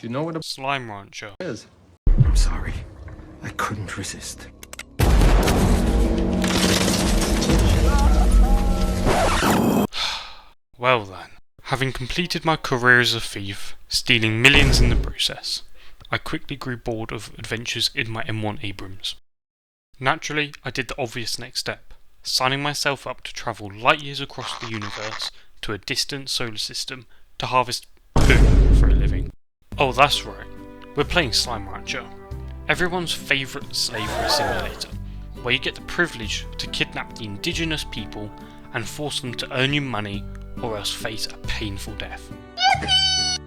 Do you know what a Slime Rancher is? I'm sorry. I couldn't resist. Well then, having completed my career as a thief, stealing millions in the process, I quickly grew bored of adventures in my M1 Abrams. Naturally, I did the obvious next step, signing myself up to travel light years across the universe to a distant solar system to harvest poo for a living. Oh, that's right, we're playing Slime Rancher, everyone's favourite slavery simulator, where you get the privilege to kidnap the indigenous people and force them to earn you money or else face a painful death. Yippee!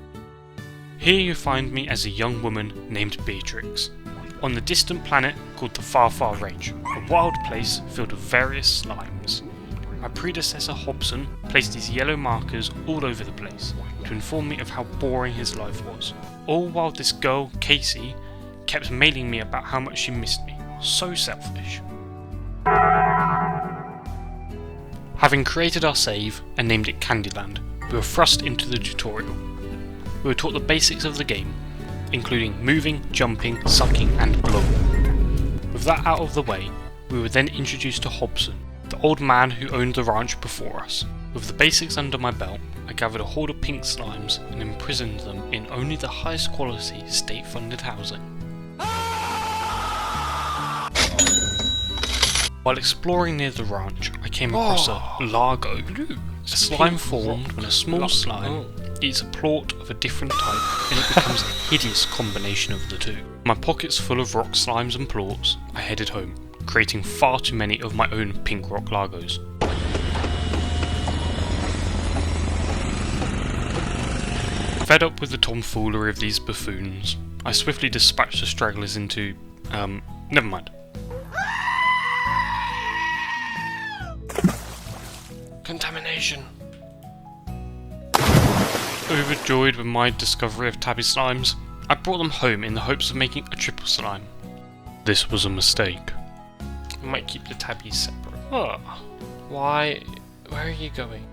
Here you find me as a young woman named Beatrix, on the distant planet called the Far Far Range, a wild place filled with various slimes. My predecessor Hobson placed these yellow markers all over the place to inform me of how boring his life was, all while this girl, Casey, kept mailing me about how much she missed me. So selfish. Having created our save and named it Candyland, we were thrust into the tutorial. We were taught the basics of the game, including moving, jumping, sucking and blowing. With that out of the way, we were then introduced to Hobson, the old man who owned the ranch before us. With the basics under my belt, I gathered a horde of pink slimes and imprisoned them in only the highest quality state-funded housing. While exploring near the ranch, I came across a largo. A slime formed when a small slime eats a plort of a different type and it becomes a hideous combination of the two. My pockets full of rock slimes and plorts, I headed home, creating far too many of my own pink rock largos. Fed up with the tomfoolery of these buffoons, I swiftly dispatched the stragglers into... never mind. Contamination. Overjoyed with my discovery of tabby slimes, I brought them home in the hopes of making a triple slime. This was a mistake. I might keep the tabbies separate. Oh. Why? Where are you going?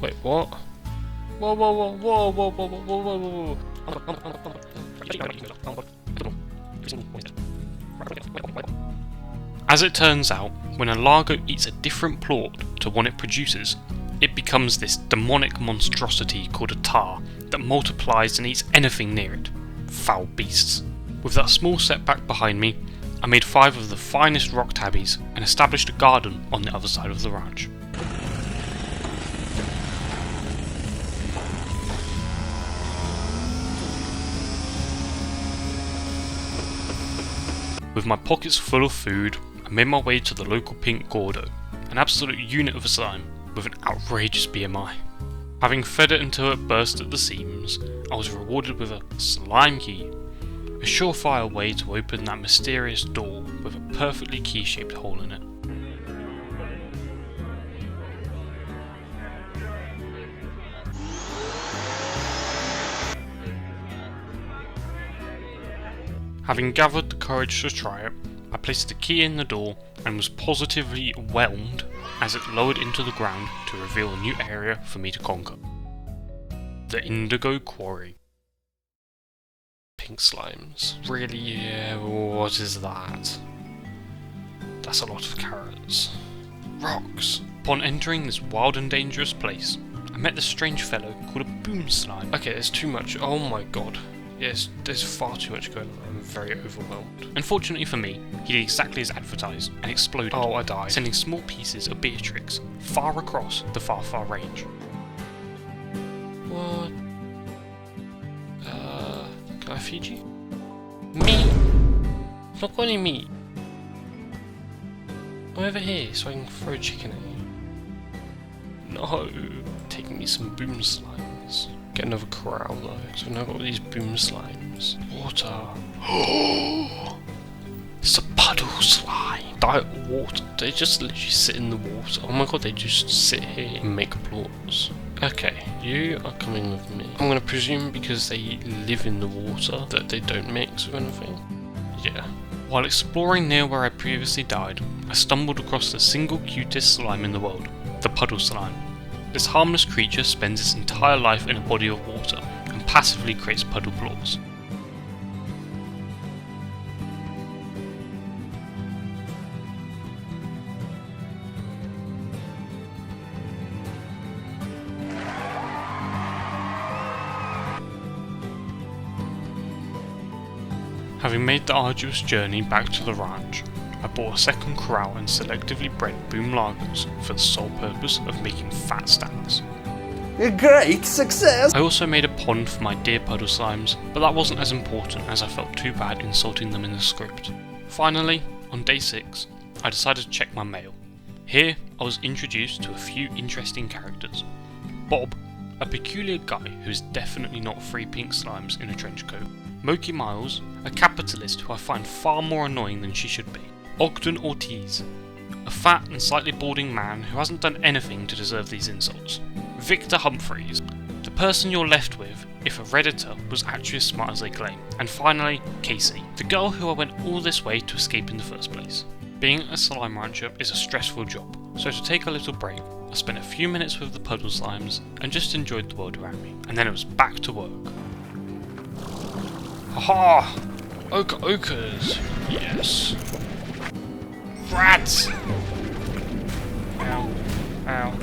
Wait, what? Whoa, whoa, whoa, whoa, whoa, whoa, whoa, whoa, whoa. As it turns out, when a largo eats a different plort to one it produces, it becomes this demonic monstrosity called a tar that multiplies and eats anything near it. Foul beasts. With that small setback behind me, I made 5 of the finest rock tabbies and established a garden on the other side of the ranch. With my pockets full of food, I made my way to the local pink Gordo, an absolute unit of a slime with an outrageous BMI. Having fed it until it burst at the seams, I was rewarded with a slime key, a surefire way to open that mysterious door with a perfectly key-shaped hole in it. Having gathered the courage to try it, I placed the key in the door and was positively whelmed as it lowered into the ground to reveal a new area for me to conquer. The Indigo Quarry. Pink slimes. Really? Yeah, what is that? That's a lot of carrots. Rocks. Upon entering this wild and dangerous place, I met this strange fellow called a boom slime. Okay, there's too much. Oh my god. Yes, there's far too much going on. I'm very overwhelmed. Unfortunately for me, he did exactly as advertised and exploded. Oh, I died. Sending small pieces of Beatrix far across the Far Far Range. What? Can I feed you? Meat! I've not got any meat. I'm over here so I can throw chicken at you. No! Taking me some boom slimes. Get another corral though, so now I've got these boom slimes. Water. It's a puddle slime. Diet water. They just literally sit in the water. Oh my god, they just sit here and make plorts. Okay, you are coming with me. I'm gonna presume because they live in the water that they don't mix with anything. Yeah. While exploring near where I previously died, I stumbled across the single cutest slime in the world, the puddle slime. This harmless creature spends its entire life in a body of water and passively creates puddle blobs. Having made the arduous journey back to the ranch, I bought a second corral and selectively bred boom lagers for the sole purpose of making fat stacks. A great success! I also made a pond for my deer puddle slimes, but that wasn't as important as I felt too bad insulting them in the script. Finally, on day 6, I decided to check my mail. Here, I was introduced to a few interesting characters. Bob, a peculiar guy who is definitely not 3 pink slimes in a trench coat. Moki Miles, a capitalist who I find far more annoying than she should be. Ogden Ortiz, a fat and slightly balding man who hasn't done anything to deserve these insults. Victor Humphreys, the person you're left with if a Redditor was actually as smart as they claim. And finally, Casey, the girl who I went all this way to escape in the first place. Being a slime rancher is a stressful job, so to take a little break, I spent a few minutes with the puddle slimes and just enjoyed the world around me, and then it was back to work. Haha! Oka Okas! Yes! Rats! Ow. Ow.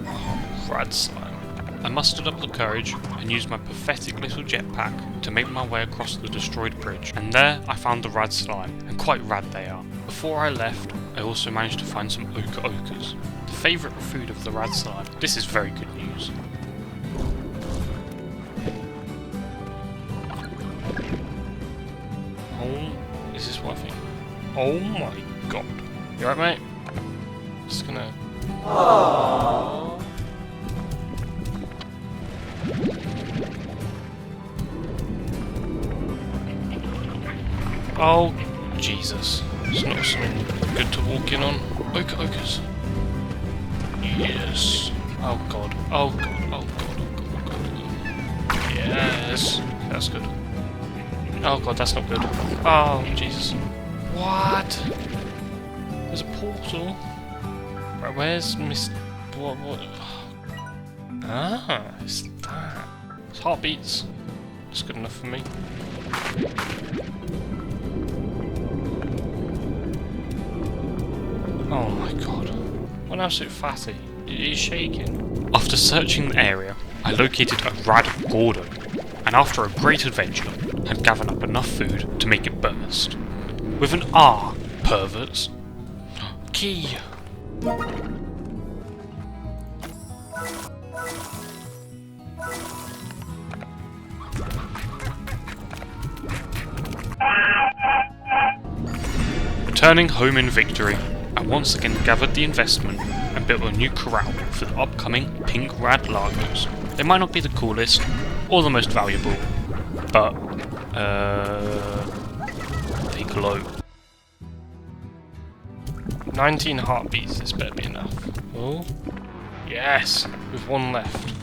Oh, rad slime. I mustered up the courage and used my pathetic little jetpack to make my way across the destroyed bridge, and there I found the rad slime, and quite rad they are. Before I left, I also managed to find some Oka Okas, the favourite food of the rad slime. This is very good news. Oh, is this what I think? Oh my god. You alright, mate? Just gonna... Aww. Oh, Jesus. It's not something good to walk in on. Oka Okas. Yes. Oh god. Oh god. Oh god. Oh god. Oh god. Yes. That's good. Oh god, that's not good. Oh, Jesus. What? There's a portal. Right, where's Miss... What? Ah, it's that. It's heartbeats. That's good enough for me. Oh my god. What an absolute fatty. He's shaking. After searching the area, I located a rad Gordo, and after a great adventure, had gathered up enough food to make it burst. With an R, perverts. Key. Returning home in victory, I once again gathered the investment and built a new corral for the upcoming pink rad lagers. They might not be the coolest or the most valuable, but they glow. 19 heartbeats, this better be enough. Oh, yes, with one left.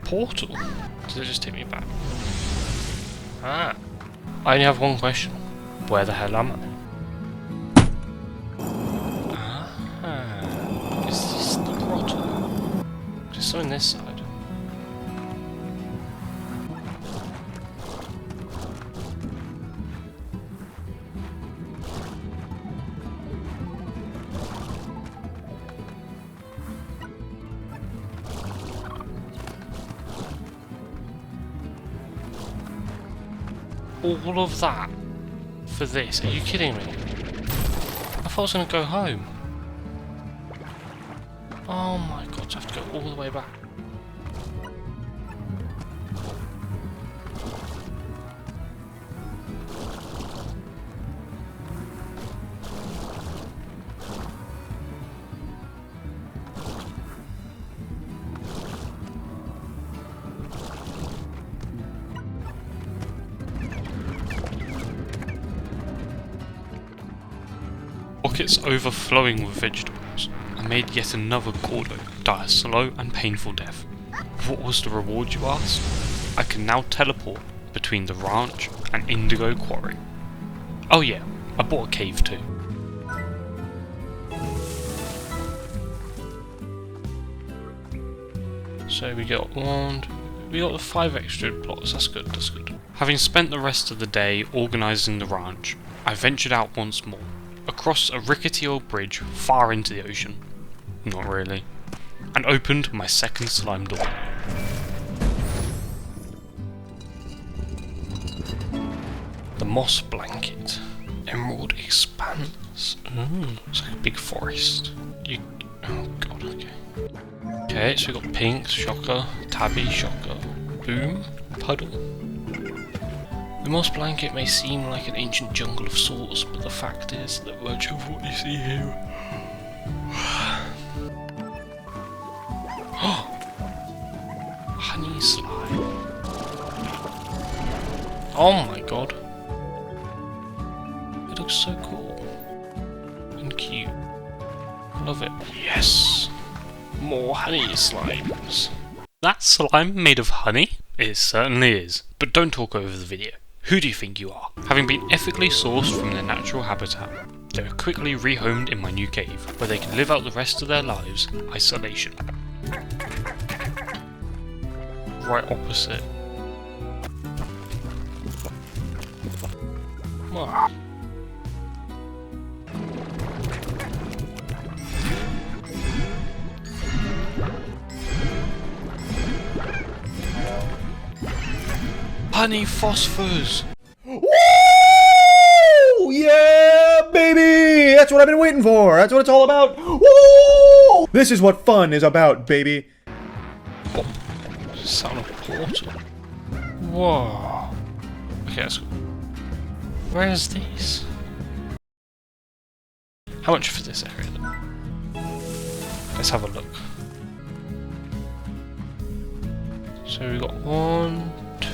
Portal? Does it just take me back? Ah, I only have one question. Where the hell am I? Ah, is this the grotto? There's something on this side. All of that for this? Are you kidding me? I thought I was going to go home. Oh my god, I have to go all the way back. Pockets overflowing with vegetables, I made yet another Gordo die a slow and painful death. What was the reward, you ask? I can now teleport between the ranch and Indigo Quarry. Oh yeah, I bought a cave too. So we got the 5 extra plots, that's good, that's good. Having spent the rest of the day organising the ranch, I ventured out once more, across a rickety old bridge far into the ocean. Not really. And opened my second slime door. The moss blanket. Emerald expanse. Ooh, it's like a big forest. Oh god, okay. Okay, so we've got pink, shocker, tabby, shocker, boom, puddle. The moss blanket may seem like an ancient jungle of sorts, but the fact is that much of what you see here. Honey slime. Oh my god. It looks so cool. And cute. Love it. Yes! More honey slimes. That slime made of honey? It certainly is. But don't talk over the video. Who do you think you are? Having been ethically sourced from their natural habitat, they were quickly rehomed in my new cave, where they can live out the rest of their lives in isolation. Right opposite. Wow. Honey phosphors! Woo! Yeah, baby! That's what I've been waiting for. That's what it's all about. Woo! This is what fun is about, baby. Oh, sound of a portal. Whoa. Okay, let's go. Where is these? How much for this area though? Let's have a look. So we got 1, 2,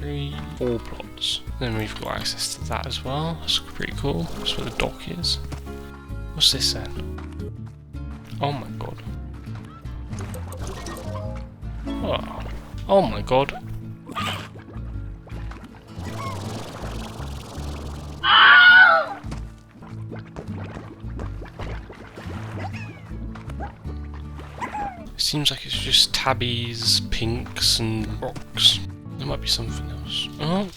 3, 4 plots. Then we've got access to that as well. That's pretty cool. That's where the dock is. What's this then? Oh my god. Oh, oh my god. It seems like it's just tabbies, pinks, and rocks. There might be something else. Oh,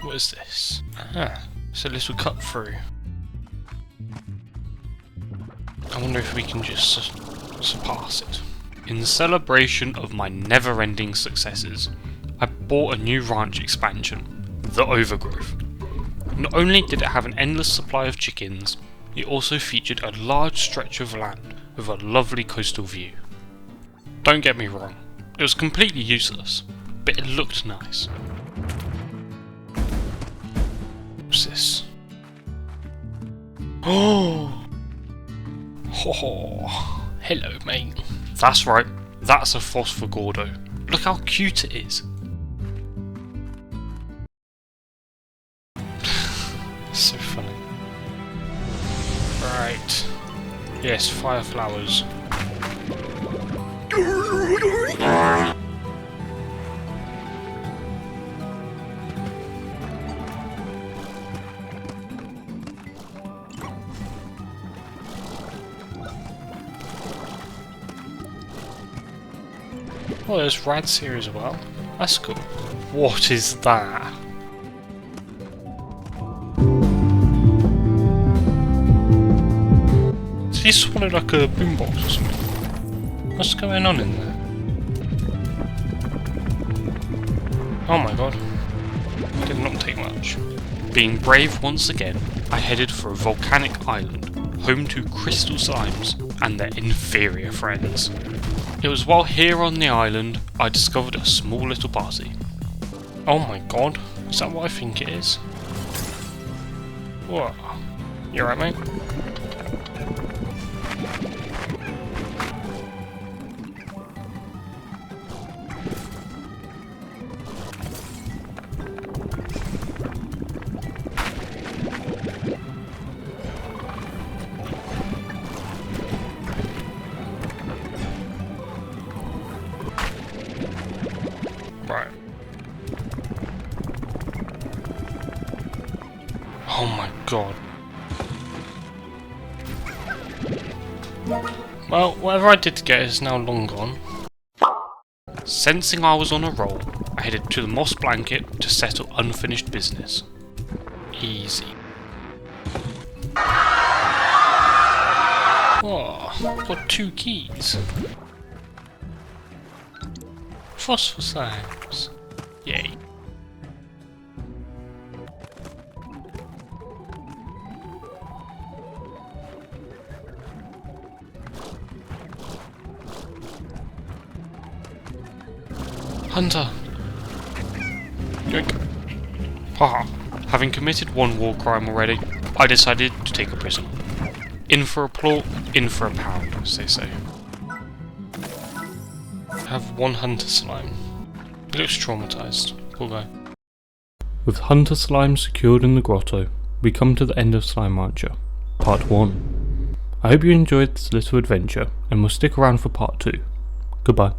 what is this? Ah, it's a little cut through. I wonder if we can just surpass it. In celebration of my never-ending successes, I bought a new ranch expansion, the Overgrowth. Not only did it have an endless supply of chickens, it also featured a large stretch of land with a lovely coastal view. Don't get me wrong, it was completely useless, but it looked nice. What's this? Oh! Oh, hello mate. That's right, that's a Phosphor Gordo. Look how cute it is. So funny. Right. Yes, fire flowers. Oh, there's rats here as well. That's cool. What is that? Did he swallow like a boombox or something? What's going on in there? Oh my god. Did not take much. Being brave once again, I headed for a volcanic island, home to crystal slimes and their inferior friends. It was while here on the island, I discovered a small little party. Oh my god, is that what I think it is? Whoa. You alright mate? Right. Oh my god. Well, whatever I did to get it is now long gone. Sensing I was on a roll, I headed to the moss blanket to settle unfinished business. Easy. Oh, I've got 2 keys. Phosphor slimes. Yay. Hunter! Yoink. Haha. Having committed one war crime already, I decided to take a prisoner. In for a plort, in for a pound, as they say. I have 1 hunter slime. He looks traumatized. Poor guy. With hunter slime secured in the grotto, we come to the end of Slime Rancher, part 1. I hope you enjoyed this little adventure and will stick around for part 2. Goodbye.